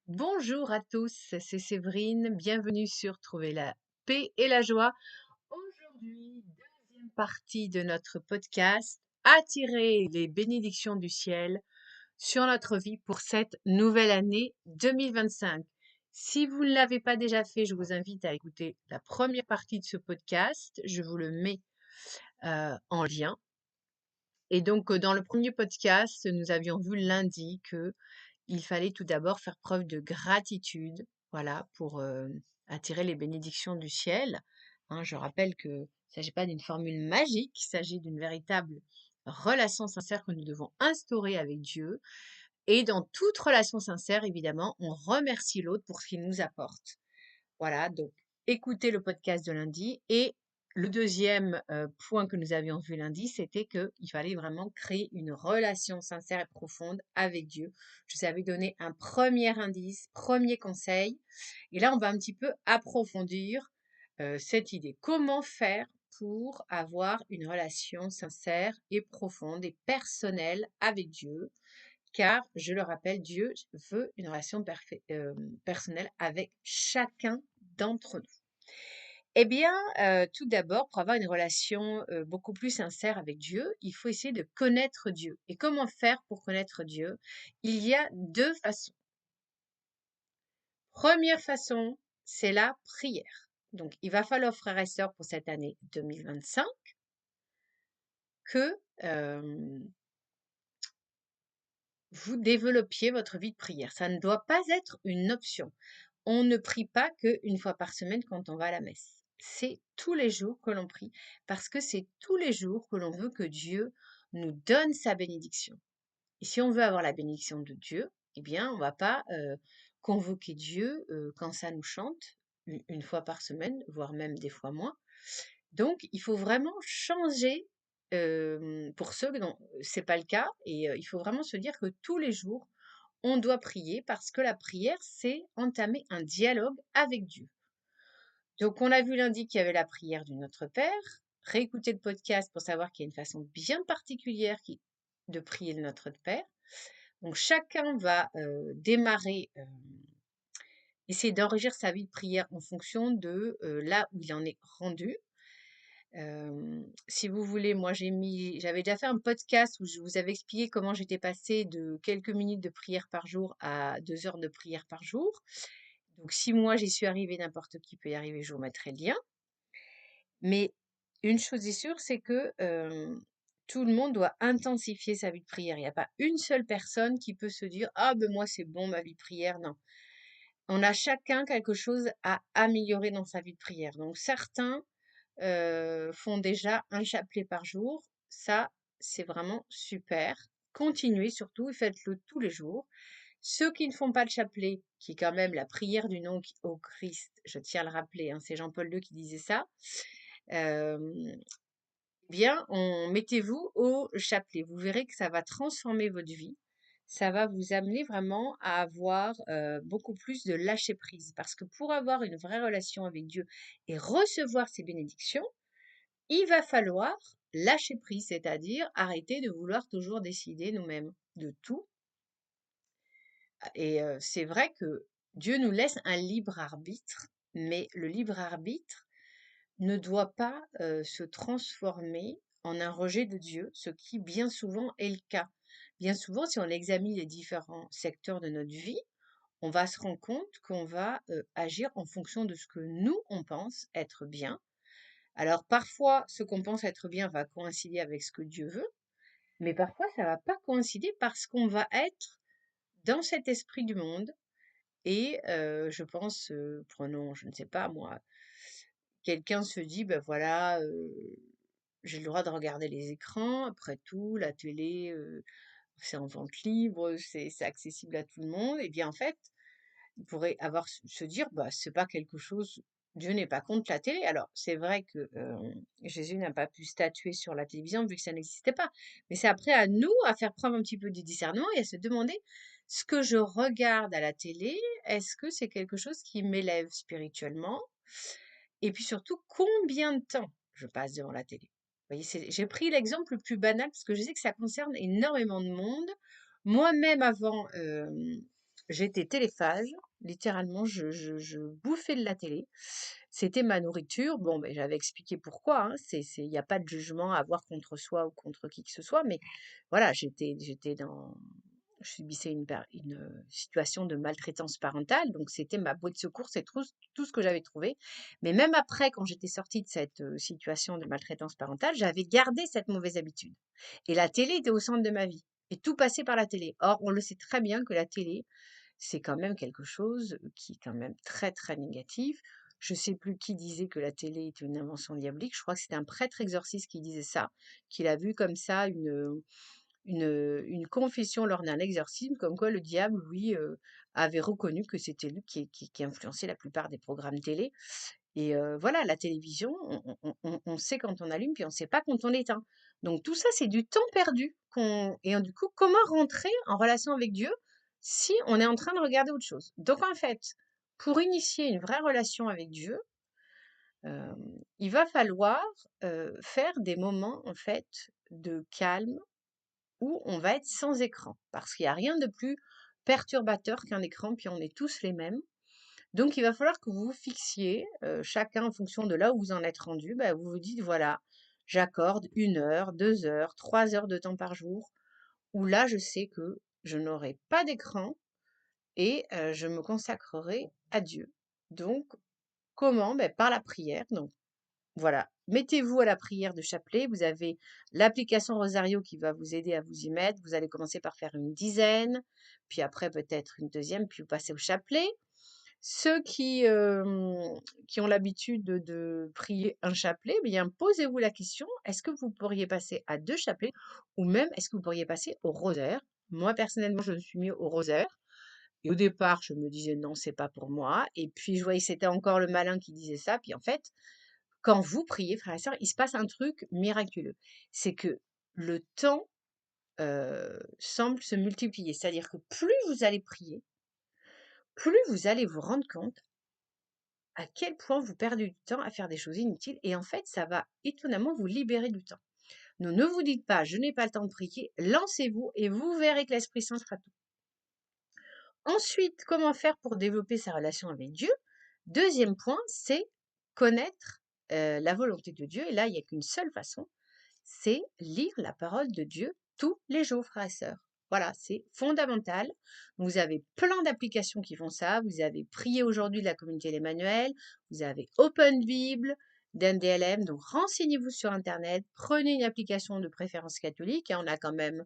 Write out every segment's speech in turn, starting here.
Bonjour à tous, c'est Séverine, bienvenue sur Trouver la paix et la joie. Aujourd'hui, deuxième partie de notre podcast, attirer les bénédictions du ciel sur notre vie pour cette nouvelle année 2025. Si vous ne l'avez pas déjà fait, je vous invite à écouter la première partie de ce podcast. Je vous le mets en lien. Et donc, dans le premier podcast, nous avions vu lundi que il fallait tout d'abord faire preuve de gratitude, voilà, pour attirer les bénédictions du ciel. Hein, je rappelle que il ne s'agit pas d'une formule magique, il s'agit d'une véritable relation sincère que nous devons instaurer avec Dieu. Et dans toute relation sincère, évidemment, on remercie l'autre pour ce qu'il nous apporte. Voilà, donc écoutez le podcast de lundi. Et le deuxième point que nous avions vu lundi, c'était qu'il fallait vraiment créer une relation sincère et profonde avec Dieu. Je vous avais donné un premier indice, premier conseil. Et là, on va un petit peu approfondir cette idée. Comment faire pour avoir une relation sincère et profonde et personnelle avec Dieu? Car, je le rappelle, Dieu veut une relation personnelle avec chacun d'entre nous. Eh bien, tout d'abord, pour avoir une relation beaucoup plus sincère avec Dieu, il faut essayer de connaître Dieu. Et comment faire pour connaître Dieu? Il y a deux façons. Première façon, c'est la prière. Donc, il va falloir, frères et sœurs, pour cette année 2025, que vous développiez votre vie de prière. Ça ne doit pas être une option. On ne prie pas qu'une fois par semaine quand on va à la messe. C'est tous les jours que l'on prie parce que c'est tous les jours que l'on veut que Dieu nous donne sa bénédiction. Et si on veut avoir la bénédiction de Dieu, eh bien, on ne va pas convoquer Dieu quand ça nous chante une fois par semaine, voire même des fois moins. Donc, il faut vraiment changer pour ceux dont c'est pas le cas et il faut vraiment se dire que tous les jours, on doit prier parce que la prière, c'est entamer un dialogue avec Dieu. Donc, on a vu lundi qu'il y avait la prière du Notre Père. Réécoutez le podcast pour savoir qu'il y a une façon bien particulière de prier le Notre Père. Donc, chacun va démarrer, essayer d'enrichir sa vie de prière en fonction de là où il en est rendu. Si vous voulez, moi j'avais déjà fait un podcast où je vous avais expliqué comment j'étais passée de quelques minutes de prière par jour à 2 heures de prière par jour. Donc si moi j'y suis arrivée, n'importe qui peut y arriver, je vous mettrai le lien. Mais une chose est sûre, c'est que tout le monde doit intensifier sa vie de prière. Il n'y a pas une seule personne qui peut se dire ah ben moi c'est bon ma vie de prière. Non, on a chacun quelque chose à améliorer dans sa vie de prière. Donc certains font déjà un chapelet par jour. Ça, c'est vraiment super. Continuez surtout et faites-le tous les jours. Ceux qui ne font pas le chapelet, qui est quand même la prière du nom au Christ, je tiens à le rappeler, hein, c'est Jean-Paul II qui disait ça, euh, bien, mettez-vous au chapelet. Vous verrez que ça va transformer votre vie. Ça va vous amener vraiment à avoir beaucoup plus de lâcher prise. Parce que pour avoir une vraie relation avec Dieu et recevoir ses bénédictions, il va falloir lâcher prise, c'est-à-dire arrêter de vouloir toujours décider nous-mêmes de tout. Et c'est vrai que Dieu nous laisse un libre arbitre, mais le libre arbitre ne doit pas se transformer en un rejet de Dieu, ce qui bien souvent est le cas. Bien souvent, si on examine les différents secteurs de notre vie, on va se rendre compte qu'on va agir en fonction de ce que nous, on pense être bien. Alors parfois, ce qu'on pense être bien va coïncider avec ce que Dieu veut, mais parfois ça va pas coïncider parce qu'on va être dans cet esprit du monde et je pense, prenons, je ne sais pas moi, quelqu'un se dit, ben voilà, j'ai le droit de regarder les écrans, après tout, la télé, c'est en vente libre, c'est accessible à tout le monde. Et bien en fait, il pourrait se dire, bah c'est pas quelque chose, Dieu n'est pas contre la télé. Alors c'est vrai que Jésus n'a pas pu statuer sur la télévision vu que ça n'existait pas. Mais c'est après à nous à faire preuve un petit peu du discernement et à se demander ce que je regarde à la télé, est-ce que c'est quelque chose qui m'élève spirituellement? Et puis surtout, combien de temps je passe devant la télé? Vous voyez, j'ai pris l'exemple le plus banal parce que je sais que ça concerne énormément de monde. Moi-même, avant j'étais téléphage, littéralement, je bouffais de la télé. C'était ma nourriture. Bon, ben, j'avais expliqué pourquoi, hein. Il y a pas de jugement à avoir contre soi ou contre qui que ce soit, mais voilà, je subissais une situation de maltraitance parentale, donc c'était ma bouée de secours, c'est tout ce que j'avais trouvé. Mais même après, quand j'étais sortie de cette situation de maltraitance parentale, j'avais gardé cette mauvaise habitude. Et la télé était au centre de ma vie. Et tout passait par la télé. Or, on le sait très bien que la télé, c'est quand même quelque chose qui est quand même très, très négatif. Je sais plus qui disait que la télé est une invention diabolique. Je crois que c'était un prêtre exorciste qui disait ça, qu'il a vu comme ça une confession lors d'un exorcisme, comme quoi le diable, lui, avait reconnu que c'était lui qui influençait la plupart des programmes télé. Et voilà, la télévision, on sait quand on allume, puis on ne sait pas quand on l'éteint. Donc tout ça, c'est du temps perdu. Du coup, comment rentrer en relation avec Dieu si on est en train de regarder autre chose? Donc en fait, pour initier une vraie relation avec Dieu, euh, il va falloir faire des moments en fait de calme où on va être sans écran. Parce qu'il n'y a rien de plus perturbateur qu'un écran, puis on est tous les mêmes. Donc, il va falloir que vous vous fixiez, chacun en fonction de là où vous en êtes rendu, bah, vous vous dites, voilà, j'accorde 1 heure, 2 heures, 3 heures de temps par jour, où là, je sais que je n'aurai pas d'écran et je me consacrerai à Dieu. Donc, comment? Ben, par la prière. Donc, voilà, mettez-vous à la prière de chapelet. Vous avez l'application Rosario qui va vous aider à vous y mettre. Vous allez commencer par faire une dizaine, puis après peut-être une deuxième, puis vous passez au chapelet. Ceux qui ont l'habitude de prier un chapelet, eh bien, posez-vous la question, est-ce que vous pourriez passer à 2 chapelets ou même est-ce que vous pourriez passer au rosaire? Moi, personnellement, je me suis mis au rosaire et au départ, je me disais: «Non, c'est pas pour moi» et puis je voyais que c'était encore le malin qui disait ça, puis en fait, quand vous priez, frères et sœurs, il se passe un truc miraculeux. C'est que le temps, semble se multiplier. C'est-à-dire que plus vous allez prier, plus vous allez vous rendre compte à quel point vous perdez du temps à faire des choses inutiles et en fait, ça va étonnamment vous libérer du temps. Donc ne vous dites pas: «Je n'ai pas le temps de prier», lancez-vous et vous verrez que l'Esprit Saint fera tout. Ensuite, comment faire pour développer sa relation avec Dieu? Deuxième point, c'est connaître, la volonté de Dieu et là, il n'y a qu'une seule façon, c'est lire la parole de Dieu tous les jours, frères et sœurs. Voilà, c'est fondamental. Vous avez plein d'applications qui font ça. Vous avez Prier aujourd'hui de la communauté l'Emmanuel. Vous avez Open Bible d'NDLM. Donc, renseignez-vous sur Internet. Prenez une application de préférence catholique. Et on a quand même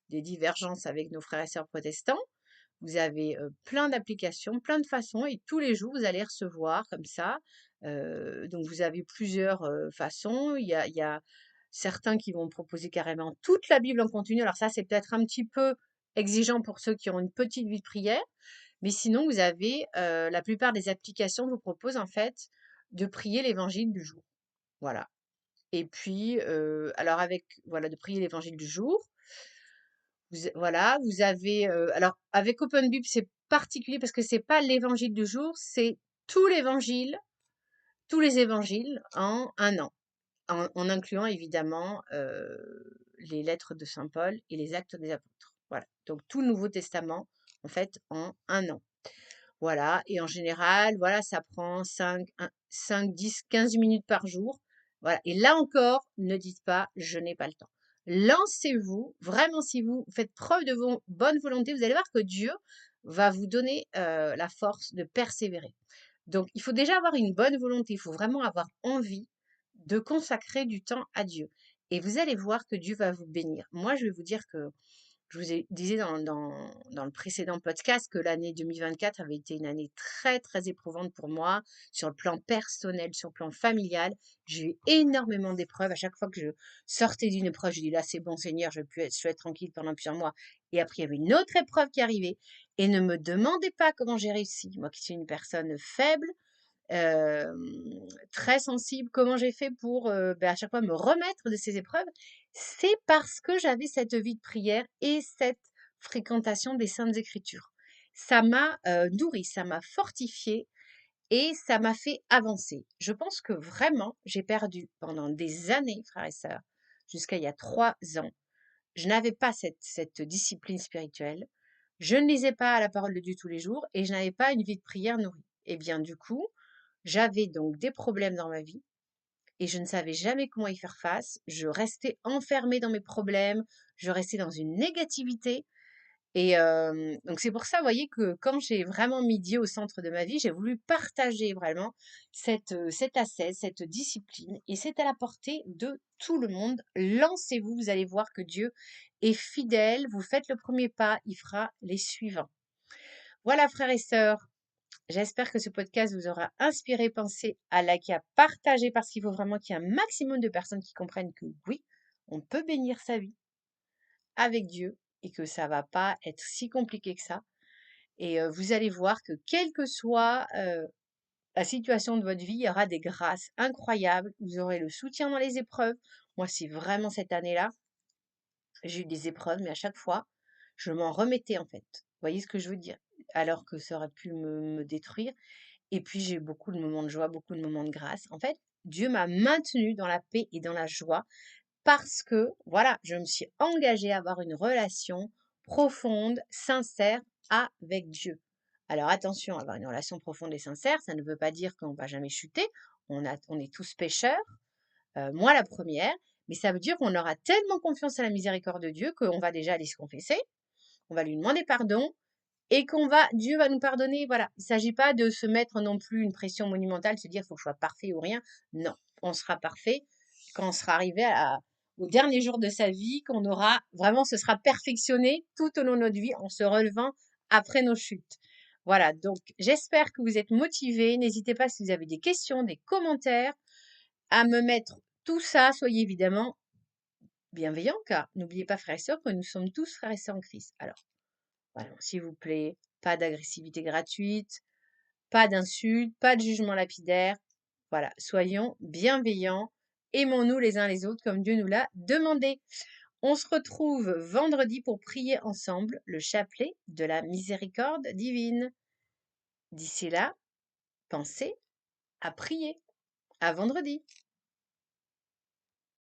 des divergences avec nos frères et sœurs protestants. Vous avez plein d'applications, plein de façons. Et tous les jours, vous allez recevoir comme ça. Donc, vous avez plusieurs façons. Il y a certains qui vont proposer carrément toute la Bible en continu. Alors ça, c'est peut-être un petit peu exigeant pour ceux qui ont une petite vie de prière. Mais sinon, vous avez, la plupart des applications vous proposent en fait de prier l'évangile du jour. Voilà. Et puis, alors voilà, de prier l'évangile du jour. Voilà, vous avez, alors avec Open Bible, c'est particulier parce que c'est pas l'évangile du jour, c'est tout l'évangile, tous les évangiles en un an. En incluant évidemment les lettres de saint Paul et les actes des apôtres. Voilà. Donc tout le Nouveau Testament, en fait, en un an. Voilà. Et en général, voilà, ça prend 5, 10, 15 minutes par jour. Voilà. Et là encore, ne dites pas, je n'ai pas le temps. Lancez-vous. Vraiment, si vous faites preuve de bonne volonté, vous allez voir que Dieu va vous donner la force de persévérer. Donc, il faut déjà avoir une bonne volonté. Il faut vraiment avoir envie de consacrer du temps à Dieu. Et vous allez voir que Dieu va vous bénir. Moi, je vais vous dire que je vous disais dans le précédent podcast que l'année 2024 avait été une année très, très éprouvante pour moi, sur le plan personnel, sur le plan familial. J'ai eu énormément d'épreuves. À chaque fois que je sortais d'une épreuve, je dis là, c'est bon, Seigneur, je vais être tranquille pendant plusieurs mois. Et après, il y avait une autre épreuve qui arrivait. Et ne me demandez pas comment j'ai réussi. Moi qui suis une personne faible, très sensible, comment j'ai fait pour à chaque fois me remettre de ces épreuves, c'est parce que j'avais cette vie de prière et cette fréquentation des Saintes Écritures. Ça m'a nourri, ça m'a fortifié et ça m'a fait avancer. Je pense que vraiment, j'ai perdu pendant des années, frères et sœurs, jusqu'à il y a 3 ans. Je n'avais pas cette discipline spirituelle. Je ne lisais pas la parole de Dieu tous les jours et je n'avais pas une vie de prière nourrie. Et bien du coup, j'avais donc des problèmes dans ma vie et je ne savais jamais comment y faire face. Je restais enfermée dans mes problèmes, je restais dans une négativité et donc c'est pour ça, vous voyez, que quand j'ai vraiment mis Dieu au centre de ma vie, j'ai voulu partager vraiment cette ascèse, cette discipline et c'est à la portée de tout le monde. Lancez-vous, vous allez voir que Dieu est fidèle. Vous faites le premier pas, il fera les suivants. Voilà, frères et sœurs, j'espère que ce podcast vous aura inspiré, pensé à liker, à partager parce qu'il faut vraiment qu'il y ait un maximum de personnes qui comprennent que oui, on peut bénir sa vie avec Dieu et que ça va pas être si compliqué que ça. Et vous allez voir que quelle que soit la situation de votre vie, il y aura des grâces incroyables. Vous aurez le soutien dans les épreuves. Moi, c'est vraiment cette année-là, j'ai eu des épreuves, mais à chaque fois, je m'en remettais en fait. Vous voyez ce que je veux dire? Alors que ça aurait pu me détruire. Et puis, j'ai eu beaucoup de moments de joie, beaucoup de moments de grâce. En fait, Dieu m'a maintenue dans la paix et dans la joie parce que, voilà, je me suis engagée à avoir une relation profonde, sincère avec Dieu. Alors attention, avoir une relation profonde et sincère, ça ne veut pas dire qu'on va jamais chuter. On est tous pécheurs, moi la première, mais ça veut dire qu'on aura tellement confiance à la miséricorde de Dieu qu'on va déjà aller se confesser, on va lui demander pardon et Dieu va nous pardonner. Voilà, il ne s'agit pas de se mettre non plus une pression monumentale, se dire il faut que je sois parfait ou rien. Non, on sera parfait quand on sera arrivé au dernier jour de sa vie, qu'on aura vraiment, ce sera perfectionné tout au long de notre vie en se relevant après nos chutes. Voilà, donc j'espère que vous êtes motivés. N'hésitez pas si vous avez des questions, des commentaires, à me mettre tout ça. Soyez évidemment bienveillants, car n'oubliez pas, frères et sœurs, que nous sommes tous frères et sœurs en Christ. Alors, voilà, s'il vous plaît, pas d'agressivité gratuite, pas d'insultes, pas de jugement lapidaire. Voilà, soyons bienveillants, aimons-nous les uns les autres comme Dieu nous l'a demandé. On se retrouve vendredi pour prier ensemble le chapelet de la miséricorde divine. D'ici là, pensez à prier. À vendredi.